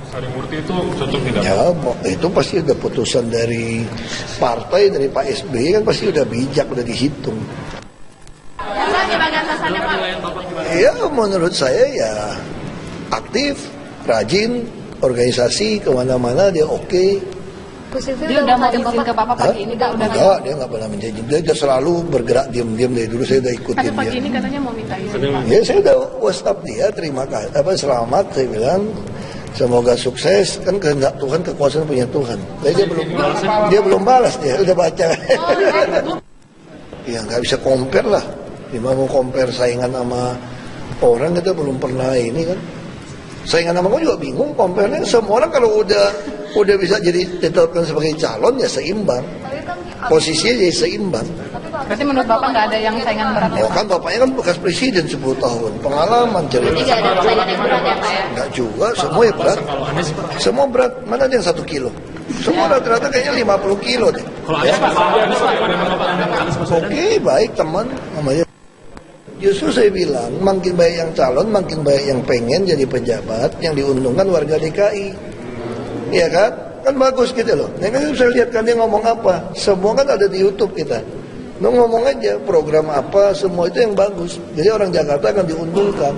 Harimurti itu cocok tidak? Ya, itu pasti ada putusan dari partai, dari Pak SBY kan pasti udah bijak, udah dihitung. Ya, menurut saya ya aktif, rajin, organisasi kemana-mana dia oke. Dia udah mau izin ke Bapak pagi ini, Kak? Enggak, dia nggak pernah menjanji. Dia selalu bergerak diam-diam dari dulu. Saya udah ikutin dia. Pagi ini katanya mau minta izin. Ya, saya udah WhatsApp dia, terima kasih, selamat, saya bilang. Semoga sukses, kan kehendak Tuhan, kekuasaan punya Tuhan. Tapi dia belum balas, dia udah baca. Ya nggak bisa compare lah. Gimana mau compare saingan sama orang, kita belum pernah ini kan. Saingan sama aku juga bingung compare-nya. Semua orang kalau udah bisa jadi ditetapkan sebagai calon ya seimbang. Posisinya jadi seimbang. Berarti menurut Bapak nggak ada yang saingan berat ya? Oh kan bapaknya kan bekas presiden 10 tahun, pengalaman cerita. Jadi nggak ada saingan yang berat ya Pak ya? Nggak juga, semua ya berat. Semua berat, mana ada yang 1 kilo? Semua rata-rata kayaknya 50 kilo deh. Ya. Oke, baik teman namanya. Justru saya bilang, makin banyak yang calon, makin banyak yang pengen jadi pejabat, yang diuntungkan warga DKI. Iya kan? Kan bagus gitu loh. Nah, kan bisa lihat kan dia ngomong apa. Semua kan ada di YouTube kita. Lo ngomong aja program apa, semua itu yang bagus. Jadi orang Jakarta akan diuntungkan.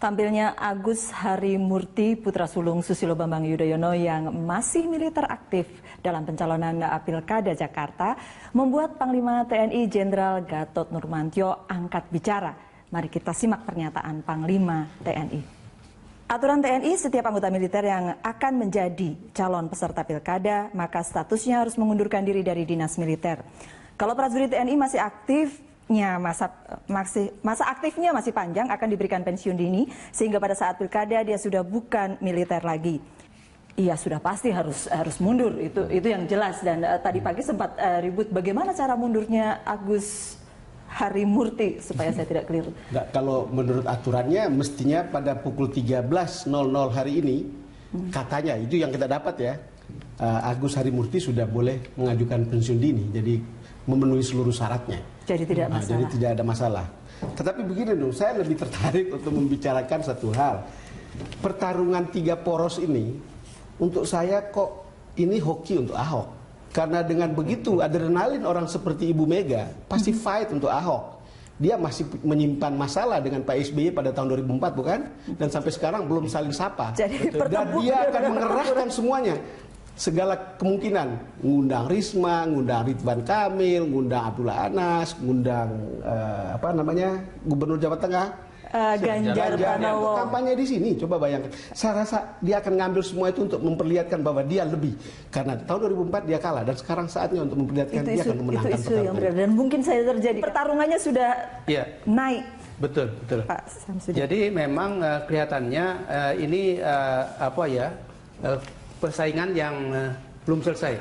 Tampilnya Agus Harimurti, putra sulung Susilo Bambang Yudhoyono yang masih militer aktif dalam pencalonan Pilkada Jakarta, membuat Panglima TNI Jenderal Gatot Nurmantio angkat bicara. Mari kita simak pernyataan Panglima TNI. Aturan TNI, setiap anggota militer yang akan menjadi calon peserta Pilkada, maka statusnya harus mengundurkan diri dari dinas militer. Kalau prajurit TNI masih aktif, masa aktifnya masih panjang, akan diberikan pensiun dini sehingga pada saat pilkada dia sudah bukan militer lagi. Iya, sudah pasti harus mundur, itu yang jelas. Dan tadi pagi sempat ribut bagaimana cara mundurnya Agus Harimurti supaya saya tidak keliru. Nggak, kalau menurut aturannya mestinya pada pukul 13.00 hari ini, katanya itu yang kita dapat ya, Agus Harimurti sudah boleh mengajukan pensiun dini, jadi memenuhi seluruh syaratnya. Jadi tidak masalah. Jadi tidak ada masalah. Tetapi begini dong, saya lebih tertarik untuk membicarakan satu hal. Pertarungan 3 poros ini, untuk saya kok ini hoki untuk Ahok. Karena dengan begitu adrenalin orang seperti Ibu Mega pasti fight untuk Ahok. Dia masih menyimpan masalah dengan Pak SBY pada tahun 2004 bukan? Dan sampai sekarang belum saling sapa. Jadi dan dia akan mengerahkan semuanya. Segala kemungkinan, ngundang Risma, ngundang Ridwan Kamil, ngundang Abdullah Anas, ngundang Gubernur Jawa Tengah, Ganjar Pranowo. Kampanye di sini, coba bayangkan. Saya rasa dia akan ngambil semua itu untuk memperlihatkan bahwa dia lebih. Karena tahun 2004 dia kalah dan sekarang saatnya untuk memperlihatkan dia akan memenangkan isu yang benar dan mungkin saja terjadi. Pertarungannya sudah naik. Betul. Pak Samsudin. Jadi memang kelihatannya ini persaingan yang belum selesai,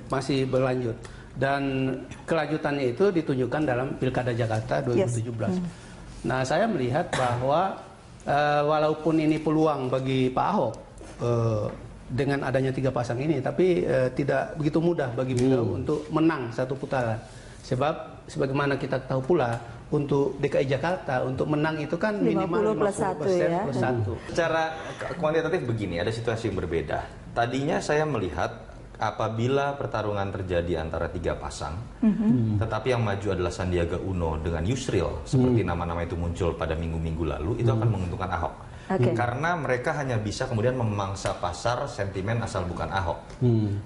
masih berlanjut. Dan kelanjutannya itu ditunjukkan dalam Pilkada Jakarta 2017. Nah, saya melihat bahwa walaupun ini peluang bagi Pak Ahok dengan adanya 3 pasang ini, tapi tidak begitu mudah bagi beliau untuk menang satu putaran. Sebab sebagaimana kita tahu pula, untuk DKI Jakarta untuk menang itu kan minimal 50% plus 1. Secara kuantitatif begini, ada situasi yang berbeda. Tadinya saya melihat apabila pertarungan terjadi antara 3 pasang, tetapi yang maju adalah Sandiaga Uno dengan Yusril, seperti nama-nama itu muncul pada minggu-minggu lalu, itu akan menguntungkan Ahok. Karena mereka hanya bisa kemudian memangsa pasar sentimen asal bukan Ahok.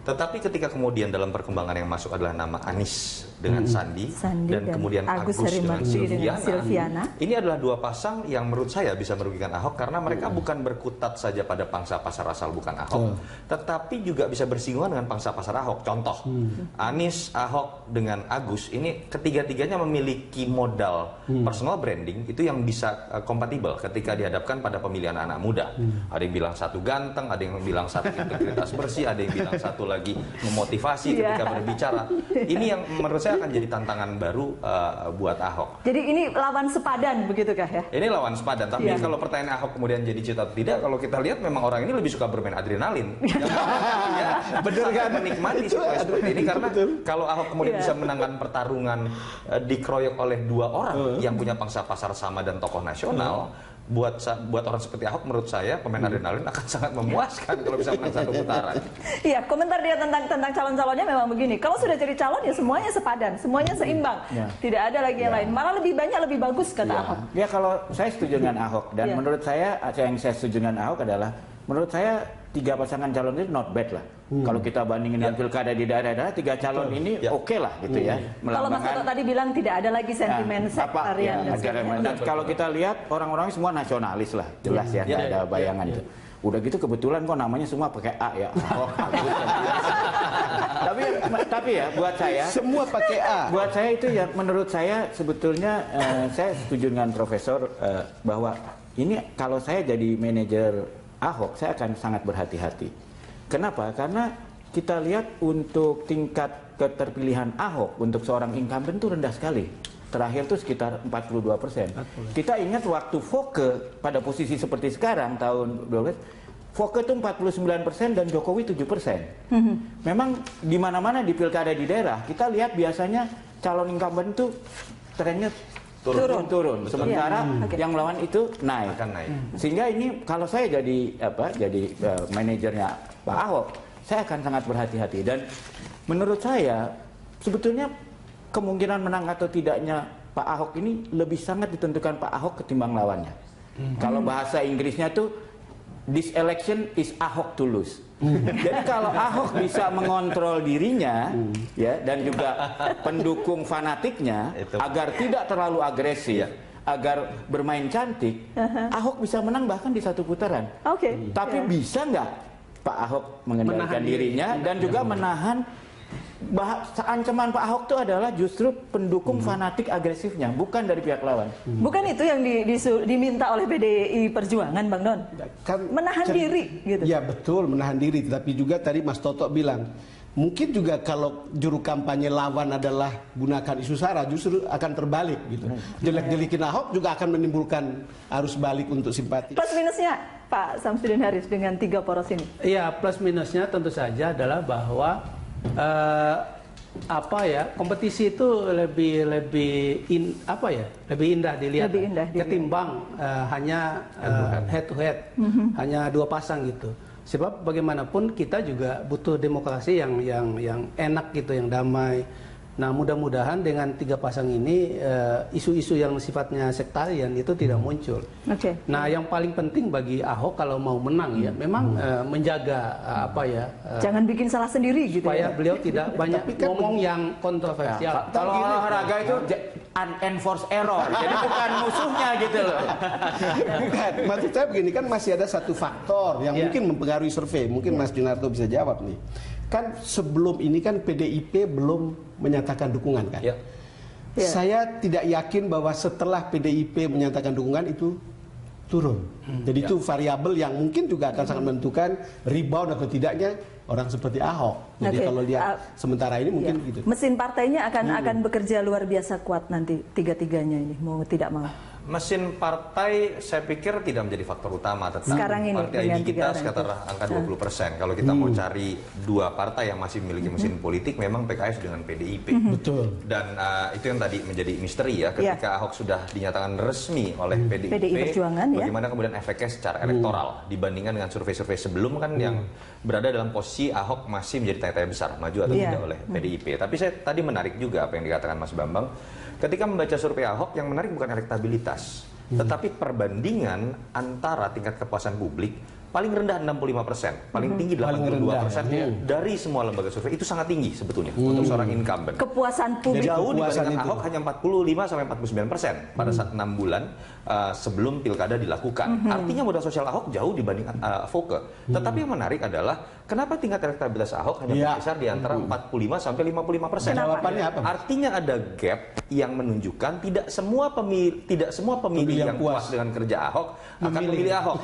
Tetapi ketika kemudian dalam perkembangan yang masuk adalah nama Anies dengan Sandi dan kemudian Agus dengan Silviana, ini adalah 2 pasang yang menurut saya bisa merugikan Ahok karena mereka bukan berkutat saja pada pangsa pasar asal bukan Ahok, tetapi juga bisa bersinggungan dengan pangsa pasar Ahok. Contoh, Anies, Ahok dengan Agus, ini ketiga-tiganya memiliki modal personal branding itu yang bisa kompatibel ketika dihadapkan pada pemilu pemilihan anak muda. Ada yang bilang satu ganteng, ada yang bilang satu integritas bersih, ada yang bilang satu lagi memotivasi ketika berbicara. Ini yang menurut saya akan jadi tantangan baru buat Ahok. Jadi ini lawan sepadan begitukah ya? Ini lawan sepadan, tapi kalau pertanyaan Ahok kemudian jadi cita atau tidak, kalau kita lihat memang orang ini lebih suka bermain adrenalin. Ya, betul kan? Menikmati situasi seperti ini karena kalau Ahok kemudian bisa menangkan pertarungan dikeroyok oleh dua orang yang punya pangsa pasar sama dan tokoh nasional, buat orang seperti Ahok menurut saya pemain adrenalin akan sangat memuaskan kalau bisa menang satu putaran. Iya, komentar dia tentang calon-calonnya memang begini. Kalau sudah jadi calon ya semuanya sepadan, semuanya seimbang. Tidak ada lagi yang lain. Malah lebih banyak lebih bagus kata Ahok. Ya kalau saya setuju dengan Ahok dan menurut saya yang saya setuju dengan Ahok adalah menurut saya 3 pasangan calon itu not bad lah. Kalau kita bandingin dengan pilkada di daerah-daerah, 3 calon ini oke lah gitu ya. Kalau Mas Toto tadi bilang tidak ada lagi sentimen sektarian. Dan kalau kita lihat orang-orangnya semua nasionalis lah, jelas ya, tidak ada bayangan itu. Udah gitu kebetulan kok namanya semua pakai A ya. Tapi ya buat saya semua pakai A. Buat saya itu ya menurut saya sebetulnya saya setuju dengan Profesor bahwa ini kalau saya jadi manajer Ahok, saya akan sangat berhati-hati. Kenapa? Karena kita lihat untuk tingkat keterpilihan Ahok untuk seorang incumbent itu rendah sekali. Terakhir itu sekitar 42%. Kita ingat waktu Foke pada posisi seperti sekarang tahun 12, Foke itu 49% dan Jokowi 7%. Memang di mana-mana di pilkada di daerah kita lihat biasanya calon incumbent itu trennya turun. Sementara yang melawan itu naik. Sehingga ini kalau saya jadi manajernya Pak Ahok, saya akan sangat berhati-hati. Dan menurut saya sebetulnya kemungkinan menang atau tidaknya Pak Ahok ini lebih sangat ditentukan Pak Ahok ketimbang lawannya. Kalau bahasa Inggrisnya tuh this election is Ahok to lose. Jadi kalau Ahok bisa mengontrol dirinya ya dan juga pendukung fanatiknya agar tidak terlalu agresif, agar bermain cantik, Ahok bisa menang bahkan di 1 putaran. Tapi bisa nggak Pak Ahok mengendalikan dirinya dan juga menahan ancaman Pak Ahok itu adalah justru pendukung fanatik agresifnya, bukan dari pihak lawan. Bukan itu yang diminta oleh PDI Perjuangan, Bang Don? Menahan diri gitu. Ya betul, menahan diri. Tapi juga tadi Mas Toto bilang, mungkin juga kalau juru kampanye lawan adalah gunakan isu sara, justru akan terbalik gitu. Jelek-jelekin Ahok juga akan menimbulkan arus balik untuk simpati. Plus minusnya Pak Samsudin Haris dengan 3 poros ini? Iya, plus minusnya tentu saja adalah bahwa kompetisi itu lebih indah dilihat ketimbang hanya head to head, hanya 2 pasang gitu. Sebab bagaimanapun kita juga butuh demokrasi yang enak gitu, yang damai. Nah, mudah-mudahan dengan 3 pasang ini isu-isu yang sifatnya sektarian itu tidak muncul. Nah, yang paling penting bagi Ahok kalau mau menang ya memang menjaga jangan bikin salah sendiri gitu supaya ya. Beliau tidak banyak ngomong yang kontroversial. Kalau olahraga itu unenforced error, jadi bukan musuhnya gitu loh. Bukan, maksud saya begini, kan masih ada satu faktor yang mungkin mempengaruhi survei. Mungkin Mas Junarto bisa jawab nih. Kan sebelum ini kan PDIP belum menyatakan dukungan kan. Saya tidak yakin bahwa setelah PDIP menyatakan dukungan itu turun. Jadi itu variabel yang mungkin juga akan sangat menentukan rebound atau tidaknya orang seperti Ahok. Jadi kalau dia sementara ini mungkin gitu. Mesin partainya akan bekerja luar biasa kuat nanti 3-3-nya ini, mau tidak mau. Mesin partai saya pikir tidak menjadi faktor utama, tetapi sekarang ini partai ID kita sekitar angka 20%. Kalau kita mau cari 2 partai yang masih memiliki mesin politik, memang PKS dengan PDIP. Betul. Dan itu yang tadi menjadi misteri ya, ketika Ahok sudah dinyatakan resmi oleh PDIP, Perjuangan, bagaimana kemudian efeknya secara elektoral dibandingkan dengan survei-survei sebelum kan yang berada dalam posisi Ahok masih menjadi tanya-tanya besar, maju atau tidak oleh PDIP. Tapi saya tadi menarik juga apa yang dikatakan Mas Bambang. Ketika membaca survei Ahok, yang menarik bukan elektabilitas, tetapi perbandingan antara tingkat kepuasan publik paling rendah 65%, paling tinggi 82% dari semua lembaga survei. Itu sangat tinggi sebetulnya untuk seorang incumbent. Kepuasan publik jauh dibandingkan Ahok hanya 45-49% pada saat 6 bulan sebelum pilkada dilakukan. Artinya modal sosial Ahok jauh dibandingkan Foke. Tetapi yang menarik adalah kenapa tingkat elektabilitas Ahok hanya berkisar di antara 45-55%. Jawabannya apa? Artinya ada gap yang menunjukkan tidak semua pemilih yang puas dengan kerja Ahok akan memilih Ahok.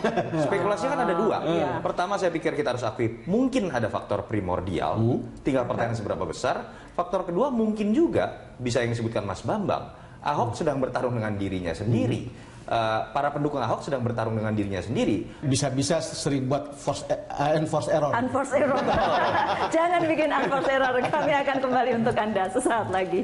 Spekulasinya kan ada dua. Pertama, saya pikir kita harus akui mungkin ada faktor primordial, tinggal pertanyaan seberapa besar. Faktor kedua mungkin juga bisa yang disebutkan Mas Bambang, Ahok sedang bertarung dengan dirinya sendiri. Para pendukung Ahok sedang bertarung dengan dirinya sendiri. Bisa-bisa sering buat enforce error. Unforced error. Jangan bikin unforced error. Kami akan kembali untuk Anda sesaat lagi.